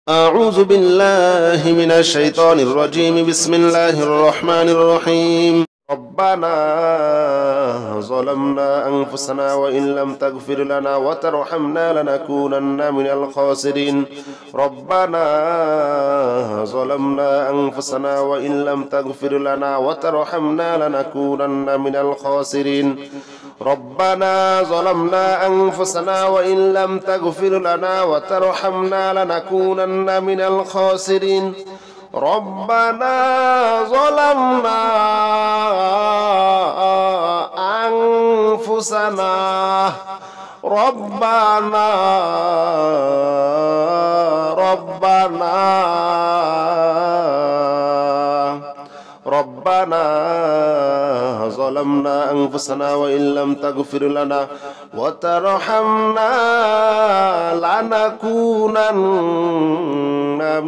أعوذ بالله من الشيطان الرجيم. بسم الله الرحمن الرحيم. ربنا ظلمنا أنفسنا وإن لم تغفر لنا وترحمنا لنكونن من الخاسرين. ربنا ظلمنا أنفسنا وإن لم تغفر لنا وترحمنا لنكونن من الخاسرين. ربنا ظلمنا أنفسنا وإن لم تغفر لنا وترحمنا لنكونن من الخاسرين. ربنا ظلمنا أنفسنا ربنا ظلمنا أنفسنا وإن لم تغفر لنا وترحمنا لنكونن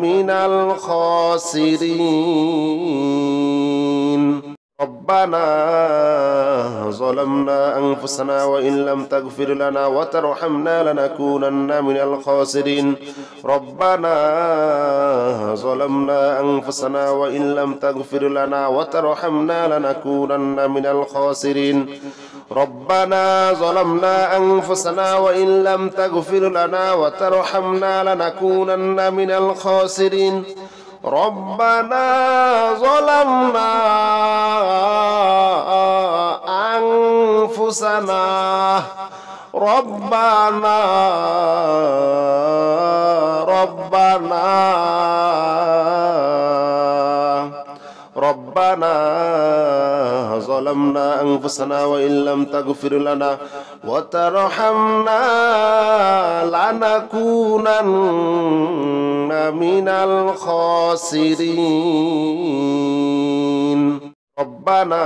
من الخاسرين. ربنا ظلمنا أنفسنا وإن لم تغفر لنا وترحمنا لنكونن من الخاسرين. ربنا ظلمنا أنفسنا وإن لم تغفر لنا وترحمنا لنكونن من الخاسرين. ربنا ظلمنا أنفسنا وإن لم تغفر لنا وترحمنا لنكونن من الخاسرين. ربنا ظلمنا أنفسنا ربنا ظلمنا أنفسنا وإن لم تغفر لنا وترحمنا لنكونن من الخاسرين. ربنا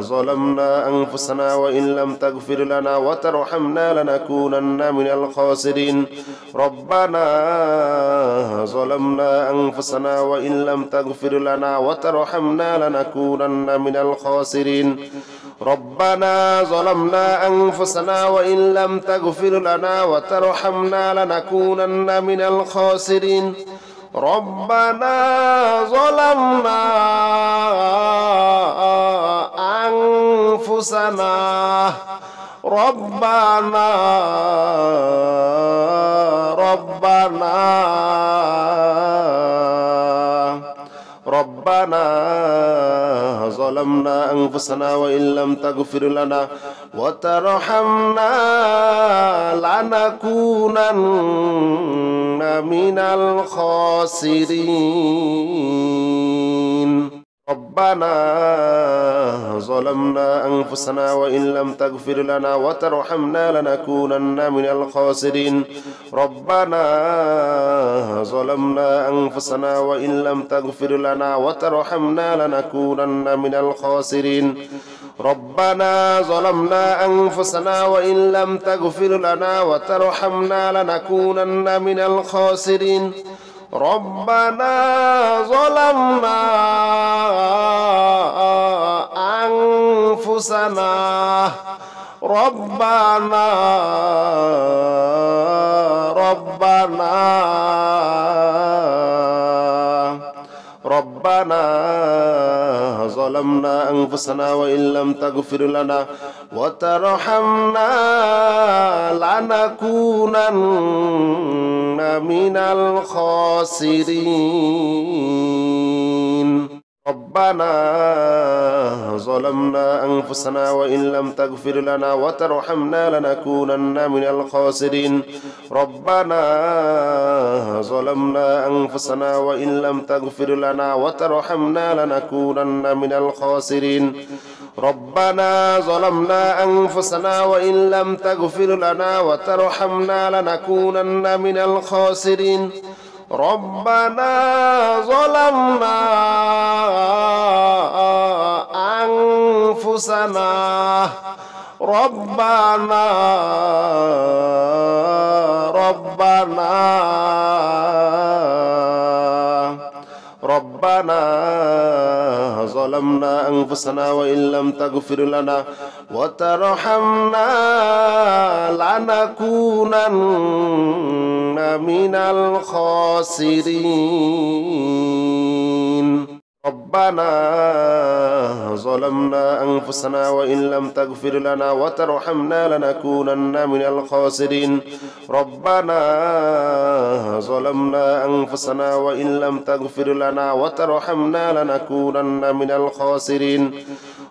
ظلمنا أنفسنا وإن لم تغفر لنا وترحمنا لنكونن من الخاسرين. ربنا ظلمنا أنفسنا وإن لم تغفر لنا وترحمنا لنكونن من الخاسرين. ربنا ظلمنا أنفسنا وإن لم تغفر لنا وترحمنا لنكونن من الخاسرين. ربنا ظلمنا أنفسنا ربنا ظلمنا أنفسنا وإن لم تغفر لنا وترحمنا لنكونن من الخاسرين. ربنا ظلمنا أنفسنا وإن لم تغفر لنا وترحمنا لنكونن من الخاسرين. ربنا ظلمنا أنفسنا وإن لم تغفر لنا وترحمنا لنكونن من الخاسرين. ربنا ظلمنا أنفسنا وإن لم تغفر لنا وترحمنا لنكونن من الخاسرين. ربنا ظلمنا أنفسنا ربنا ظلمنا أنفسنا وإن لم تغفر لنا وترحمنا لنكونن من الخاسرين. ربنا ظلمنا أنفسنا وإن لم تغفر لنا وترحمنا لنكونن من الخاسرين. ربنا ظلمنا أنفسنا وإن لم تغفر لنا وترحمنا لنكونن من الخاسرين. ربنا ظلمنا أنفسنا وإن لم تغفر لنا وترحمنا لنكونن من الخاسرين. ربنا ظلمنا أنفسنا ربنا ظلمنا أنفسنا وإن لم تغفر لنا وترحمنا لنكونن من الخاسرين ربنا ظلمنا أنفسنا وإن لم تغفر لنا وترحمنا لنكونن من الخاسرين ربنا ظلمنا أنفسنا وإن لم تغفر لنا وترحمنا لنكونن من الخاسرين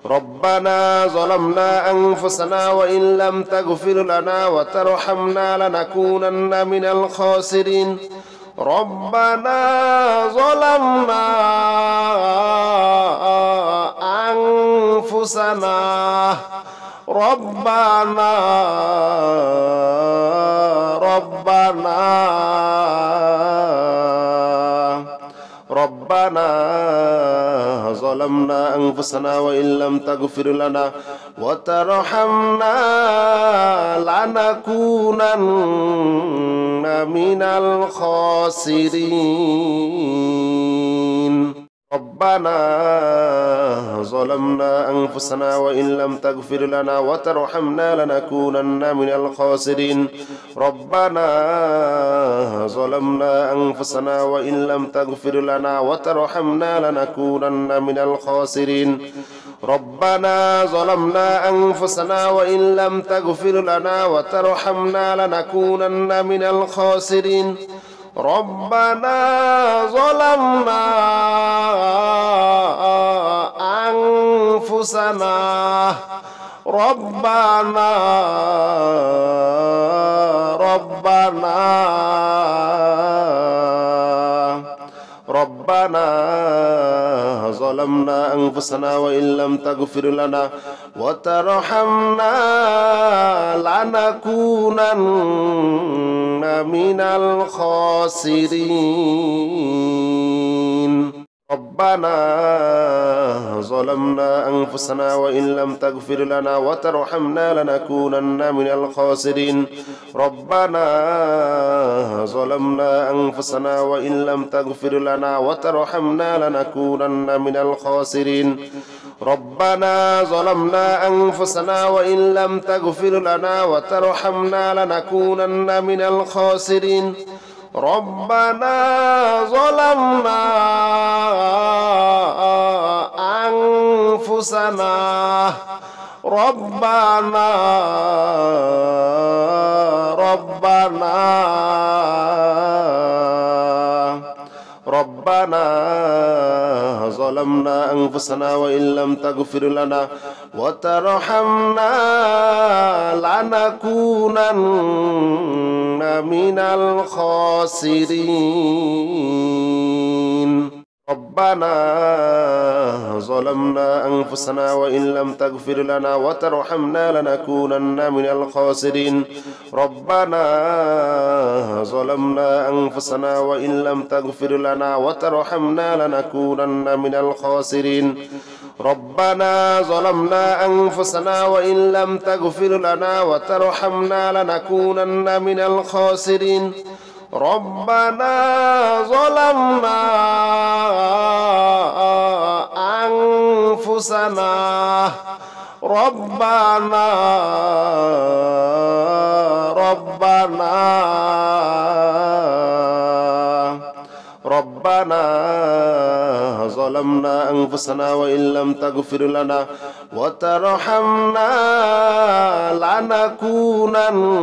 ربنا ظلمنا أنفسنا وإن لم تغفر لنا وترحمنا لنكونن من الخاسرين ربنا ظلمنا أنفسنا ربنا ظلمنا أنفسنا وإن لم تغفر لنا وترحمنا لنكونن من الخاسرين ربنا ظلمنا أنفسنا وإن لم تغفر لنا وترحمنا لنكونن من الخاسرين ربنا ظلمنا أنفسنا وإن لم تغفر لنا وترحمنا لنكونن من الخاسرين ربنا ظلمنا أنفسنا وإن لم تغفر لنا وترحمنا لنكونن من الخاسرين ربنا ظلمنا أنفسنا ربنا ظلمنا أنفسنا وإن لم تغفر لنا وترحمنا لنكونن من الخاسرين ربنا ظلمنا أنفسنا وإن لم تغفر لنا وترحمنا لنكونن من الخاسرين ربنا ظلمنا أنفسنا وإن لم تغفر لنا وترحمنا لنكونن من الخاسرين ربنا ظلمنا أنفسنا وإن لم تغفر لنا وترحمنا لنكونن من الخاسرين ربنا ظلمنا أنفسنا ربنا ظلمنا أنفسنا وإن لم تغفر لنا وترحمنا لنكونن من الخاسرين ربنا ظلمنا أنفسنا وإن لم تغفر لنا وترحمنا لنكونن من الخاسرين ربنا ظلمنا أنفسنا وإن لم تغفر لنا وترحمنا لنكونن من الخاسرين ربنا ظلمنا أنفسنا وإن لم تغفر لنا وترحمنا لنكونن من الخاسرين ربنا ظلمنا أنفسنا ربنا ظلمنا أنفسنا وإن لم تغفر لنا وترحمنا لنكونن من الخاسرين ربنا ظلمنا أنفسنا وإن لم تغفر لنا وترحمنا لنكونن من الخاسرين ربنا ظلمنا أنفسنا وإن لم تغفر لنا وترحمنا لنكونن من الخاسرين ربنا ظلمنا أنفسنا وإن لم تغفر لنا وترحمنا لنكونن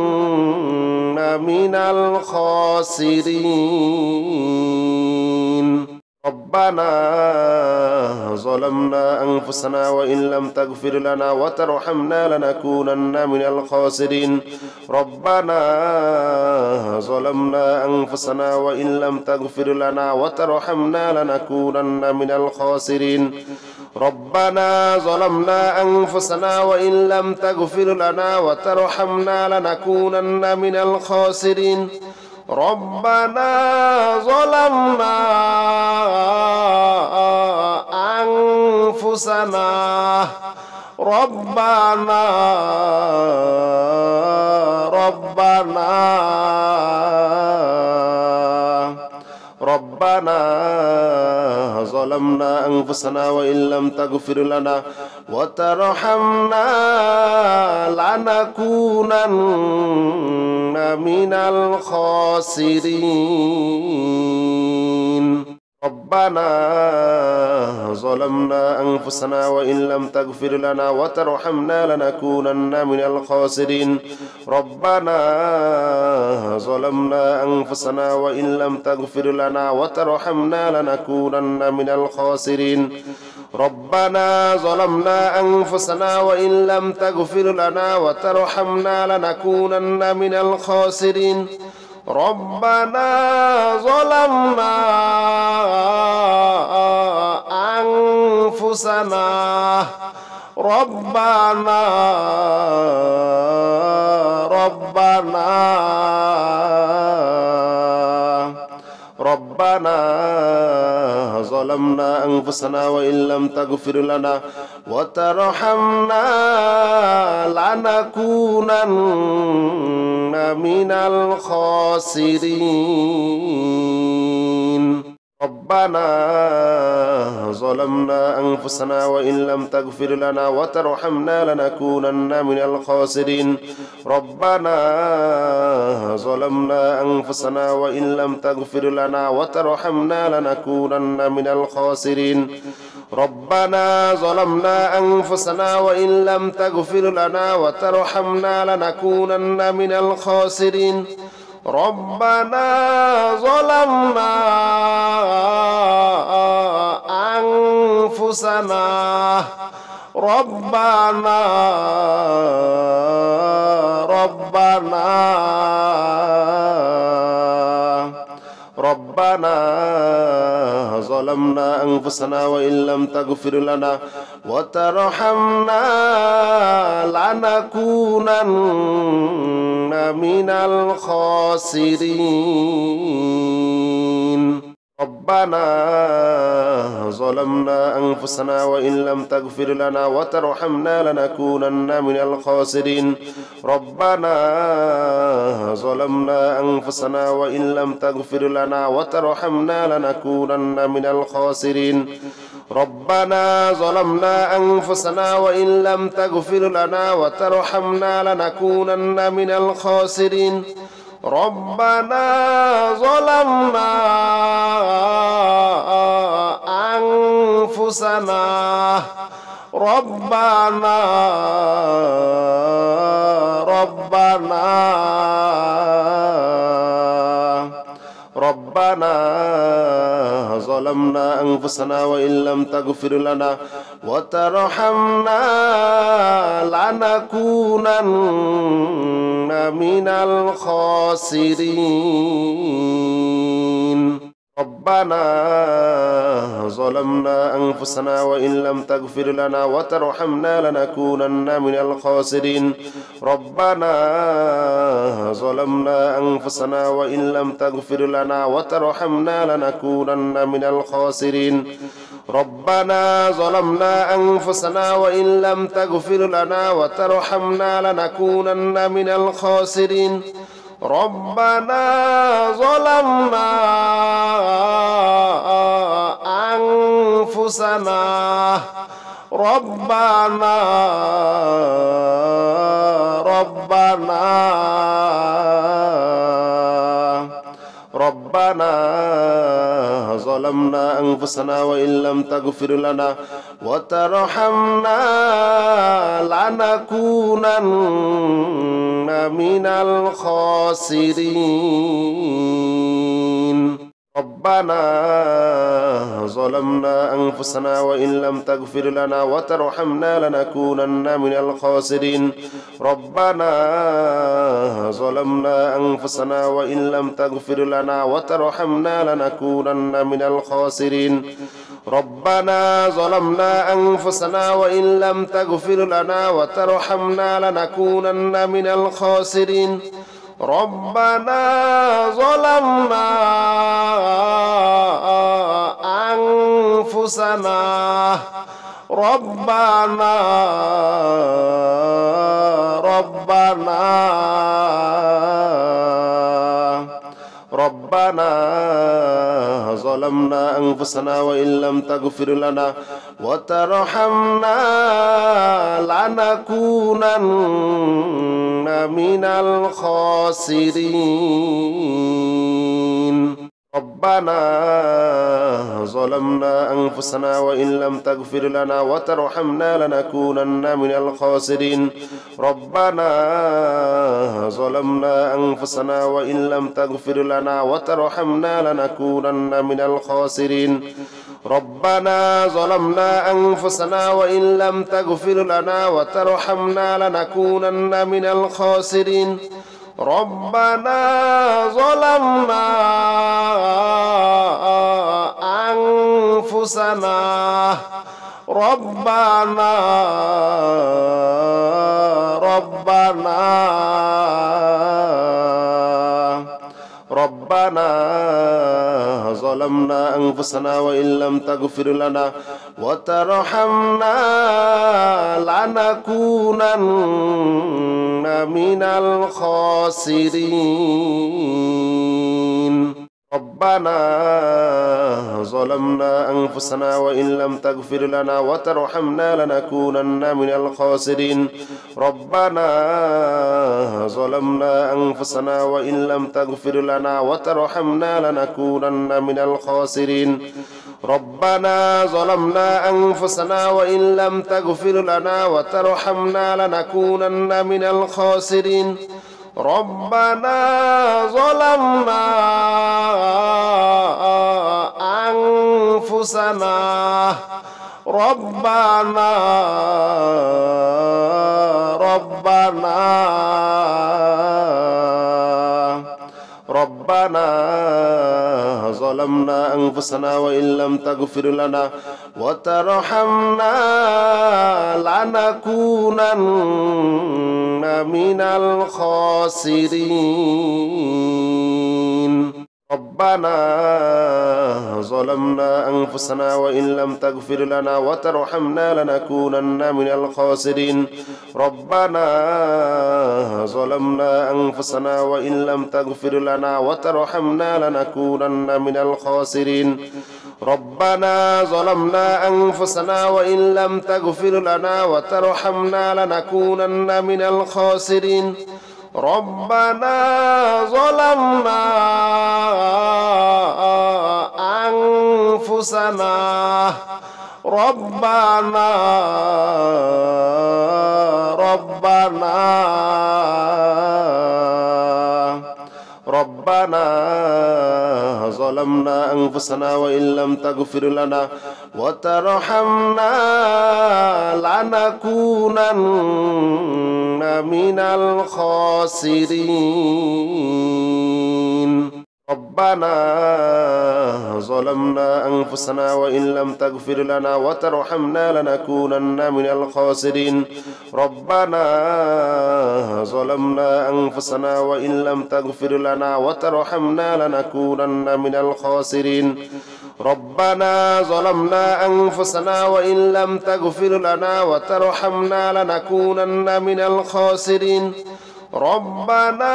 من الخاسرين ربنا ظلمنا أنفسنا وإن لم تغفر لنا وترحمنا لنكونن من الخاسرين ربنا ظلمنا أنفسنا وإن لم تغفر لنا وترحمنا لنكونن من الخاسرين ربنا ظلمنا أنفسنا وإن لم تغفر لنا وترحمنا لنكونن من الخاسرين ربنا ظلمنا أنفسنا ربنا ظلمنا أنفسنا وإن لم تغفر لنا وترحمنا لنكونن من الخاسرين ربنا ظلمنا أنفسنا وإن لم تغفر لنا وترحمنا لنكونن من الخاسرين ربنا ظلمنا أنفسنا وإن لم تغفر لنا وترحمنا لنكونن من الخاسرين ربنا ظلمنا أنفسنا وإن لم تغفر لنا وترحمنا لنكونن من الخاسرين ربنا ظلمنا أنفسنا ربنا ظلمنا أنفسنا وإن لم تغفر لنا وترحمنا لنكونن من الخاسرين ربنا ظلمنا أنفسنا وإن لم تغفر لنا وترحمنا لنكونن من الخاسرين ربنا ظلمنا أنفسنا وإن لم تغفر لنا وترحمنا لنكونن من الخاسرين ربنا ظلمنا أنفسنا وإن لم تغفر لنا وترحمنا لنكونن من الخاسرين ربنا ظلمنا أنفسنا ربنا ظلمنا أنفسنا وإن لم تغفر لنا وترحمنا لنكونن من الخاسرين ربنا ظلمنا أنفسنا وإن لم تغفر لنا وترحمنا لنكونن من الخاسرين ربنا ظلمنا أنفسنا وإن لم تغفر لنا وترحمنا لنكونن من الخاسرين ربنا ظلمنا أنفسنا وإن لم تغفر لنا وترحمنا لنكونن من الخاسرين ربنا ظلمنا أنفسنا ربنا ظلمنا أنفسنا وإن لم تغفر لنا وترحمنا لنكونن من الخاسرين ربنا ظلمنا أنفسنا وإن لم تغفر لنا وترحمنا لنكونن من الخاسرين ربنا ظلمنا أنفسنا وإن لم تغفر لنا وترحمنا لنكونن من الخاسرين ربنا ظلمنا أنفسنا وإن لم تغفر لنا وترحمنا لنكونن من الخاسرين ربنا ظلمنا أنفسنا ربنا ظلمنا أنفسنا وإن لم تغفر لنا وترحمنا لنكونن من الخاسرين ربنا ظلمنا أنفسنا وإن لم تغفر لنا وترحمنا لنكونن من الخاسرين ربنا ظلمنا أنفسنا وإن لم تغفر لنا وترحمنا لنكونن من الخاسرين ربنا ظلمنا أنفسنا وإن لم تغفر لنا وترحمنا لنكونن من الخاسرين ربنا ظلمنا أنفسنا ربنا ظلمنا أنفسنا وإن لم تغفر لنا وترحمنا لنكونن من الخاسرين ربنا ظلمنا أنفسنا وإن لم تغفر لنا وترحمنا لنكونن من الخاسرين ربنا ظلمنا أنفسنا وإن لم تغفر لنا وترحمنا لنكونن من الخاسرين ربنا ظلمنا أنفسنا وإن لم تغفر لنا وترحمنا لنكونن من الخاسرين ربنا ظلمنا أنفسنا ربنا ظلمنا أنفسنا وإن لم تغفر لنا وترحمنا لنكونن من الخاسرين ربنا ظلمنا أنفسنا وإن لم تغفر لنا وترحمنا لنكونن من الخاسرين ربنا ظلمنا أنفسنا وإن لم تغفر لنا وترحمنا لنكونن من الخاسرين ربنا ظلمنا أنفسنا وإن لم تغفر لنا وترحمنا لنكونن من الخاسرين ربنا ظلمنا أنفسنا ربنا ظلمنا أنفسنا وإن لم تغفر لنا وترحمنا لنكونن من الخاسرين ربنا ظلمنا أنفسنا وإن لم تغفر لنا وترحمنا لنكونن من الخاسرين ربنا ظلمنا أنفسنا وإن لم تغفر لنا وترحمنا لنكونن من الخاسرين ربنا ظلمنا أنفسنا وإن لم تغفر لنا وترحمنا لنكونن من الخاسرين ربنا ظلمنا أنفسنا ربنا ظلمنا أنفسنا وإن لم تغفر لنا وترحمنا لنكونن من الخاسرين ربنا ظلمنا أنفسنا وإن لم تغفر لنا وترحمنا لنكونن من الخاسرين ربنا ظلمنا أنفسنا وإن لم تغفر لنا وترحمنا لنكونن من الخاسرين ربنا ظلمنا أنفسنا وإن لم تغفر لنا وترحمنا لنكونن من الخاسرين ربنا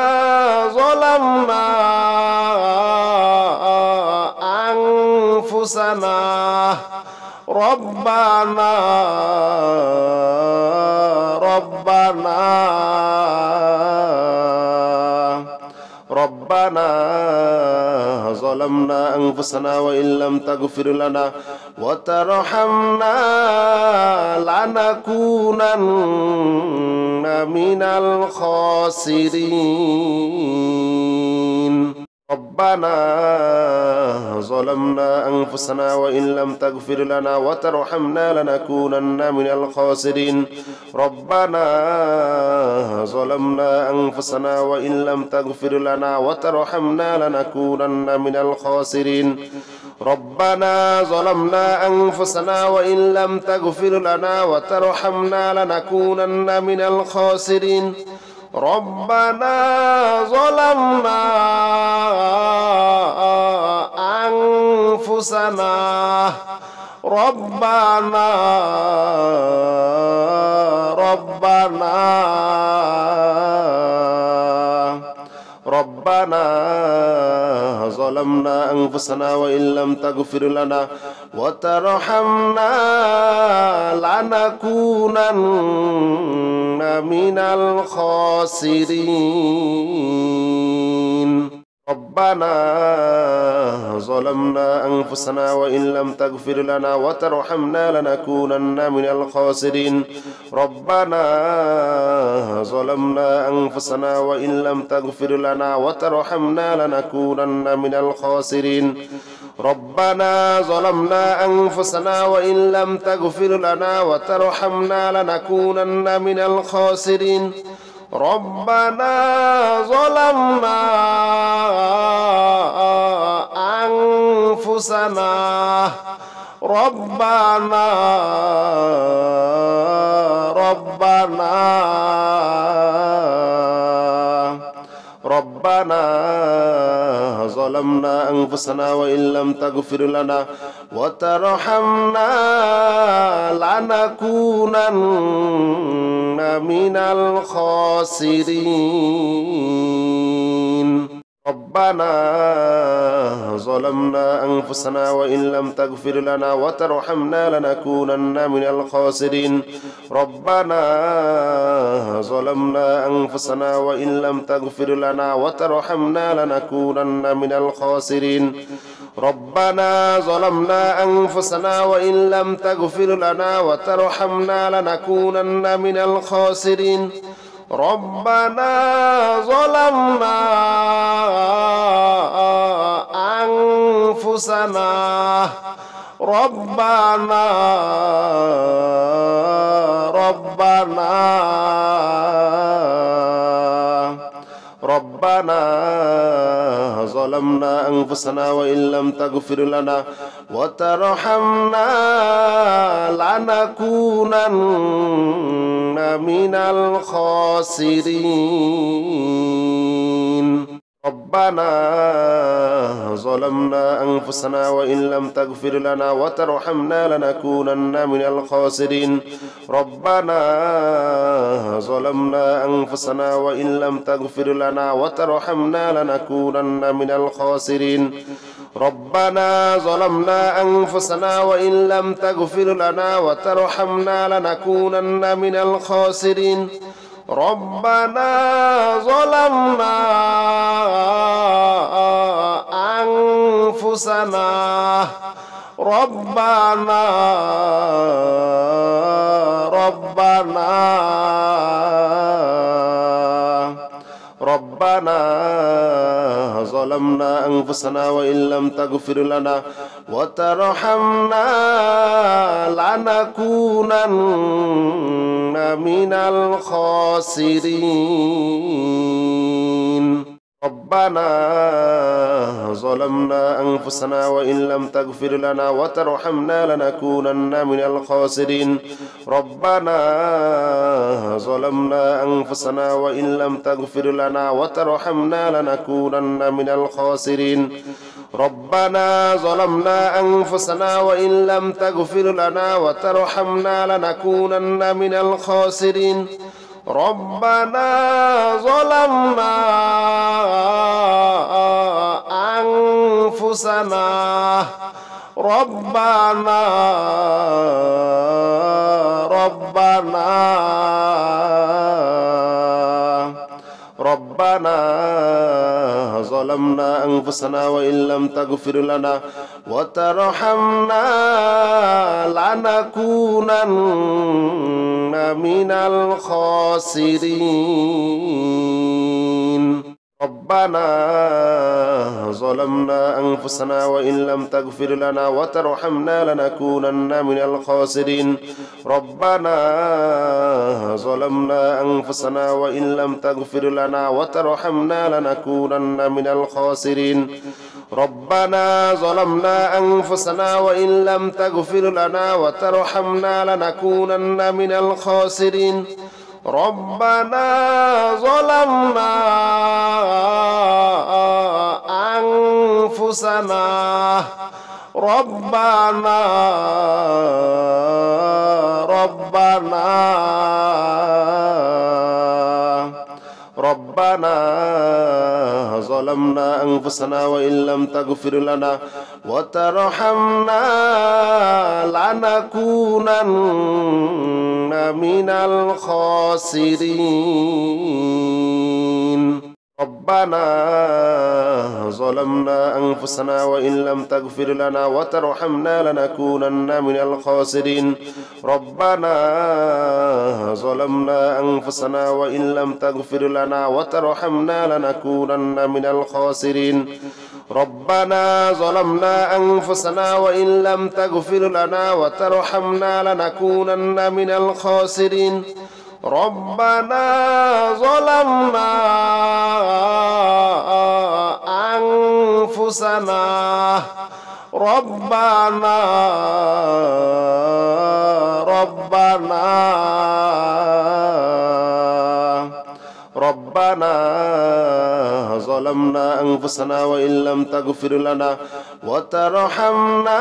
ظلمنا أنفسنا ربنا ظلمنا أنفسنا وإن لم تغفر لنا وترحمنا لنكونن من الخاسرين ربنا ظلمنا أنفسنا وإن لم تغفر لنا وترحمنا لنكونن من الخاسرين ربنا ظلمنا أنفسنا وإن لم تغفر لنا وترحمنا لنكونن من الخاسرين ربنا ظلمنا أنفسنا وإن لم تغفر لنا وترحمنا لنكونن من الخاسرين ربنا ظلمنا أنفسنا ربنا ظلمنا أنفسنا وإن لم تغفر لنا وترحمنا لنكونن من الخاسرين ربنا ظلمنا أنفسنا وإن لم تغفر لنا وترحمنا لنكونن من الخاسرين ربنا ظلمنا أنفسنا وإن لم تغفر لنا وترحمنا لنكونن من الخاسرين ربنا ظلمنا أنفسنا وإن لم تغفر لنا وترحمنا لنكونن من الخاسرين ربنا ظلمنا أنفسنا ربنا ظلمنا أنفسنا وإن لم تغفر لنا وترحمنا لنكونن من الخاسرين ربنا ظلمنا أنفسنا وإن لم تغفر لنا وترحمنا لنكونن من الخاسرين ربنا ظلمنا أنفسنا وإن لم تغفر لنا وترحمنا لنكونن من الخاسرين ربنا ظلمنا أنفسنا وإن لم تغفر لنا وترحمنا لنكونن من الخاسرين ربنا ظلمنا أنفسنا ربنا ظلمنا أنفسنا وإن لم تغفر لنا وترحمنا لنكونن من الخاسرين ربنا ظلمنا أنفسنا وإن لم تغفر لنا وترحمنا لنكونن من الخاسرين ربنا ظلمنا أنفسنا وإن لم تغفر لنا وترحمنا لنكونن من الخاسرين ربنا ظلمنا أنفسنا وإن لم تغفر لنا وترحمنا لنكونن من الخاسرين ربنا ظلمنا أنفسنا ربنا ظلمنا أنفسنا وإن لم تغفر لنا وترحمنا لنكونن من الخاسرين ربنا ظلمنا أنفسنا وإن لم تغفر لنا وترحمنا لنكونن من الخاسرين ربنا ظلمنا أنفسنا وإن لم تغفر لنا وترحمنا لنكونن من الخاسرين ربنا ظلمنا أنفسنا وإن لم تغفر لنا وترحمنا لنكونن من الخاسرين ربنا ظلمنا أنفسنا ربنا ظلمنا أنفسنا وإن لم تغفر لنا وترحمنا لنكونن من الخاسرين ربنا ظلمنا أنفسنا وإن لم تغفر لنا وترحمنا لنكونن من الخاسرين ربنا ظلمنا أنفسنا وإن لم تغفر لنا وترحمنا لنكونن من الخاسرين ربنا ظلمنا أنفسنا وإن لم تغفر لنا وترحمنا لنكونن من الخاسرين ربنا ظلمنا أنفسنا ربنا ظلمنا أنفسنا وإن لم تغفر لنا وترحمنا لنكونن من الخاسرين ربنا ظلمنا أنفسنا وإن لم تغفر لنا وترحمنا لنكونن من الخاسرين ربنا ظلمنا أنفسنا وإن لم تغفر لنا وترحمنا لنكونن من الخاسرين ربنا ظلمنا أنفسنا وإن لم تغفر لنا وترحمنا لنكونن من الخاسرين ربنا ظلمنا أنفسنا ربنا ظلمنا أنفسنا وإن لم تغفر لنا وترحمنا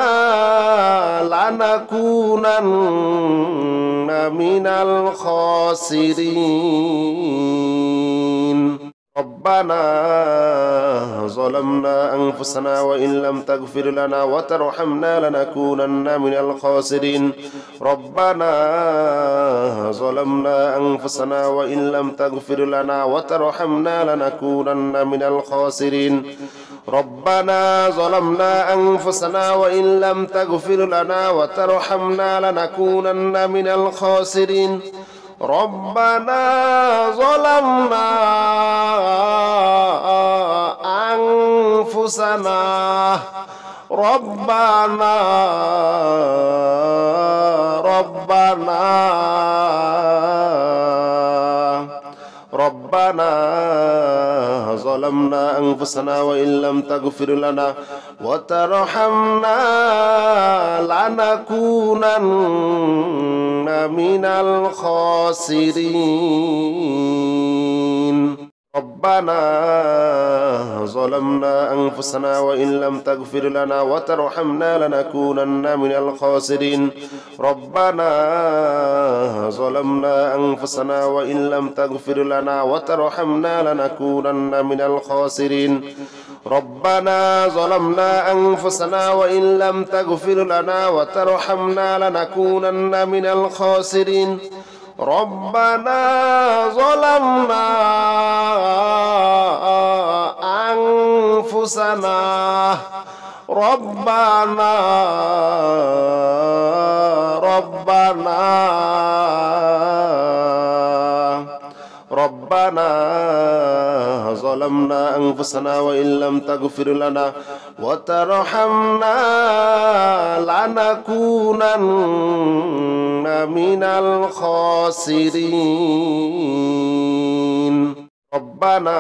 لنكونن من الخاسرين ربنا ظلمنا أنفسنا وإن لم تغفر لنا وترحمنا لنكونن من الخاسرين ربنا ظلمنا أنفسنا وإن لم تغفر لنا وترحمنا لنكونن من الخاسرين ربنا ظلمنا أنفسنا وإن لم تغفر لنا وترحمنا لنكونن من الخاسرين ربنا ظلمنا أنفسنا ربنا ظلمنا أنفسنا وإن لم تغفر لنا وترحمنا لنكونن من الخاسرين ربنا ظلمنا أنفسنا وإن لم تغفر لنا وترحمنا لنكونن من الخاسرين ربنا ظلمنا أنفسنا وإن لم تغفر لنا وترحمنا لنكونن من الخاسرين ربنا ظلمنا أنفسنا وإن لم تغفر لنا وترحمنا لنكونن من الخاسرين ربنا ظلمنا أنفسنا ربنا ظلمنا أنفسنا وإن لم تغفر لنا وترحمنا لنكونن من الخاسرين ربنا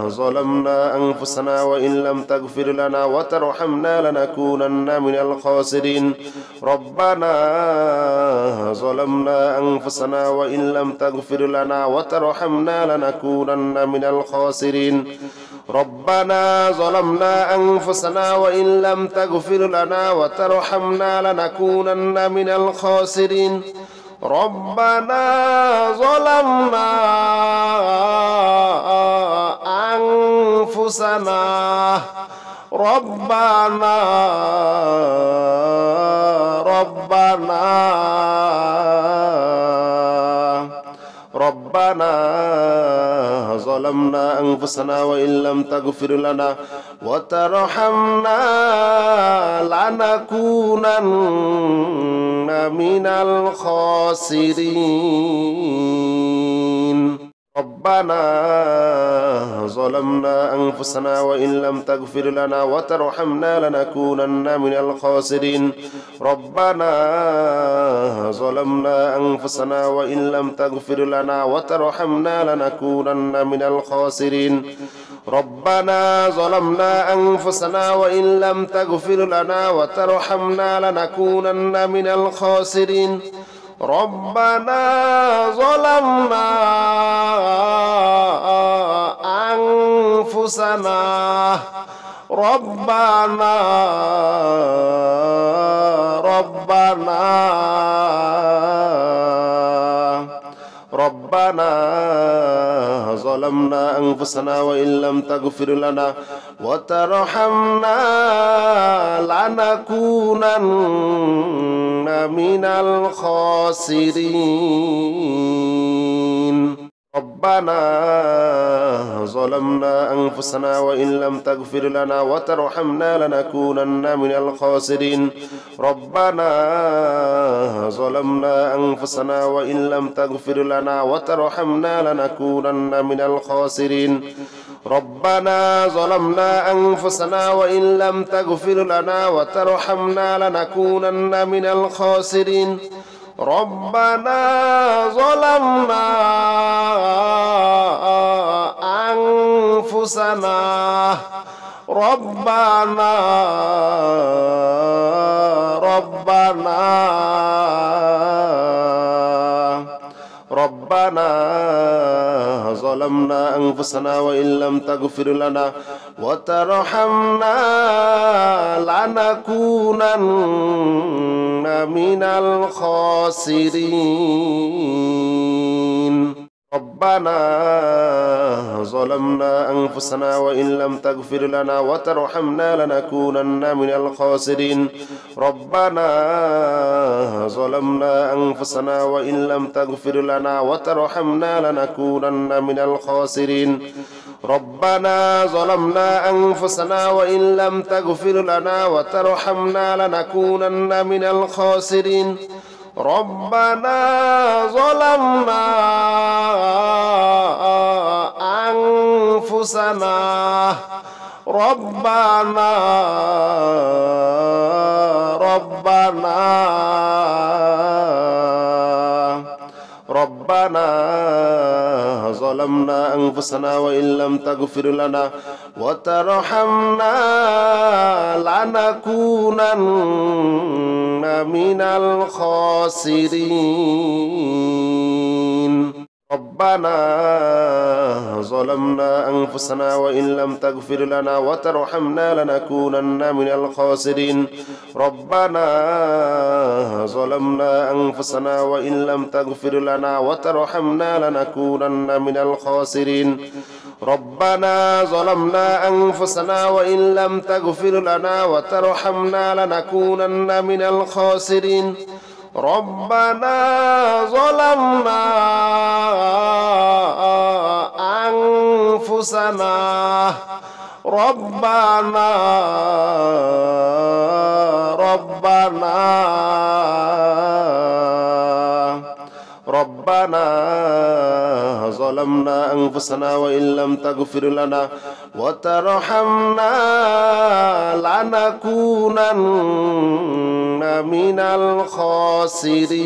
ظلمنا أنفسنا وإن لم تغفر لنا وترحمنا لنكونن من الخاسرين ربنا ظلمنا أنفسنا وإن لم تغفر لنا وترحمنا لنكونن من الخاسرين ربنا ظلمنا أنفسنا وإن لم تغفر لنا وترحمنا لنكونن من الخاسرين ربنا ظلمنا أنفسنا ربنا ظلمنا أنفسنا وإن لم تغفر لنا وترحمنا لنكونن من الخاسرين ربنا ظلمنا أنفسنا وإن لم تغفر لنا وترحمنا لنكونن من الخاسرين ربنا ظلمنا أنفسنا وإن لم تغفر لنا وترحمنا لنكونن من الخاسرين ربنا ظلمنا أنفسنا وإن لم تغفر لنا وترحمنا لنكونن من الخاسرين ربنا ظلمنا أنفسنا ربنا ظلمنا أنفسنا وإن لم تغفر لنا وترحمنا لنكونن من الخاسرين ربنا ظلمنا أنفسنا وإن لم تغفر لنا وترحمنا لنكونن من الخاسرين ربنا ظلمنا أنفسنا وإن لم تغفر لنا وترحمنا لنكونن من الخاسرين ربنا ظلمنا أنفسنا وإن لم تغفر لنا وترحمنا لنكونن من الخاسرين ربنا ظلمنا أنفسنا ربنا ظلمنا أنفسنا وإن لم تغفر لنا وترحمنا لنكونن من الخاسرين ربنا ظلمنا أنفسنا وإن لم تغفر لنا وترحمنا لنكونن من الخاسرين ربنا ظلمنا أنفسنا وإن لم تغفر لنا وترحمنا لنكونن من الخاسرين ربنا ظلمنا أنفسنا وإن لم تغفر لنا وترحمنا لنكونن من الخاسرين ربنا ظلمنا أنفسنا ربنا ظلمنا أنفسنا وإن لم تغفر لنا وترحمنا لنكونن من الخاسرين ربنا ظلمنا أنفسنا وإن لم تغفر لنا وترحمنا لنكونن من الخاسرين ربنا ظلمنا أنفسنا وإن لم تغفر لنا وترحمنا لنكونن من الخاسرين ربنا ظلمنا أنفسنا وإن لم تغفر لنا وترحمنا لنكونن من الخاسرين ربنا ظلمنا أنفسنا ربنا ظلمنا أنفسنا وإن لم تغفر لنا وترحمنا لنكونن من الخاسرين